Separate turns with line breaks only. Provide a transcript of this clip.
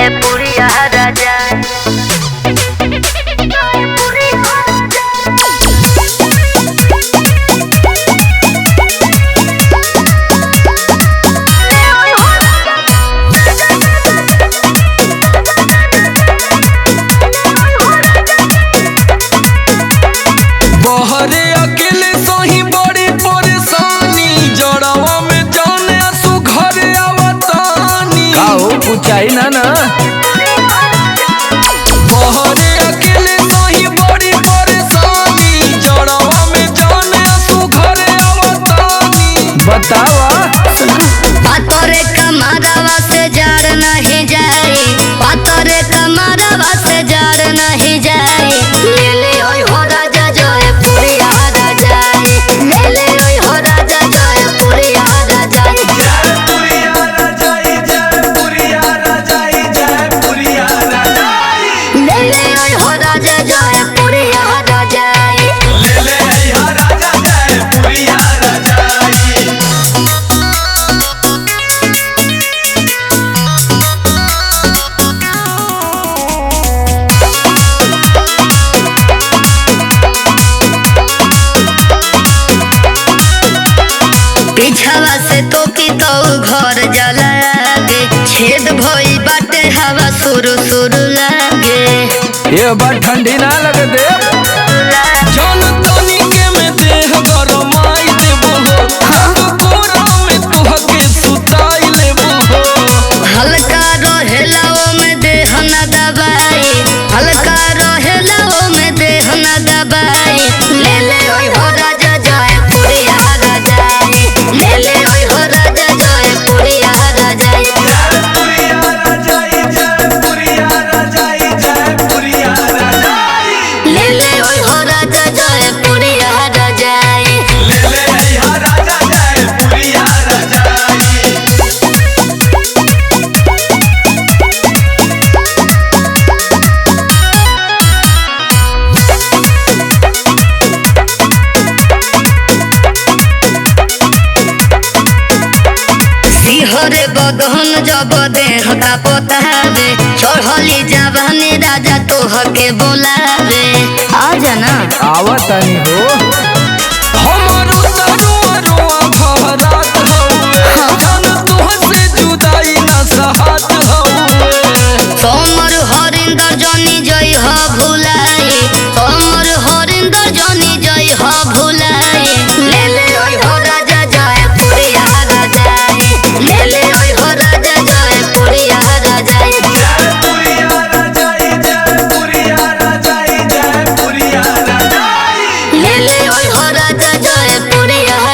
जयपुरिया राजा।
बहरे अकेले सही बड़ी परेशानी, जड़वा में जाने आंसू घरे आवतानी।
का हो पूछाई ना ना।
बहरे अकेले सही बड़ी परेशानी, जड़वा में जाने आंसू घरे आवतानी।
बतावा
पातरे कमरवा से जड़ नहीं जाए, पातरे कमरवा से जड़ नहीं जाए। ले ले ओय हो राजा जयपुरिया राजा, ले ले ओय हो राजा जयपुरिया राजा।
जयपुरिया राजा, जयपुरिया राजा, जयपुरिया राजा।
ले ले ओय हो राजा जयपुरिया राजा,
ले ले आइहा राजा जयपुरिया राजा।
पीछावा से तो की तो घर जलागे, छेद भई बाटे हवा सुरु सुरु लागे।
ये बात ठंडी ना लगे दे।
जान तनी के में देह गरमाई देबो हो, हम कोरा में तुहके सुताई लेबो हो।
हल्का रहेला ओ में देह न दबाई, हल्का रहेला ओ में देह न दबाई। ले ले ओय हो राजा जयपुरिया राजा, ले ले ओय हो राजा जयपुरिया राजा।
जयपुरिया राजा, जयपुरिया राजा, जयपुरिया राजा।
ले ले ओय हो राजा जयपुरिया राजा,
ले ले आइहा राजा जयपुरिया राजा।
सिहरे बदहन जब देह का पोतावे, चढ़ली जवानी राजा तोहके बोलावे। आजा ना
आवतनी हो।
हमरो तरुआ रुआ भरात हउए, जान तुहसे जुदाई ना सहात हउए।
सोमर हरिंदर जनी जय ह भुलाई, सोमर हरिंदर जनी जय ह भुलाई। ले ले ओय हो राजा जयपुरिया राजा, ले ले ओय हो राजा जयपुरिया राजा।
जयपुरिया राजा, जयपुरिया राजा, जयपुरिया राजा।
ले ले ओय हो राजा जयपुरिया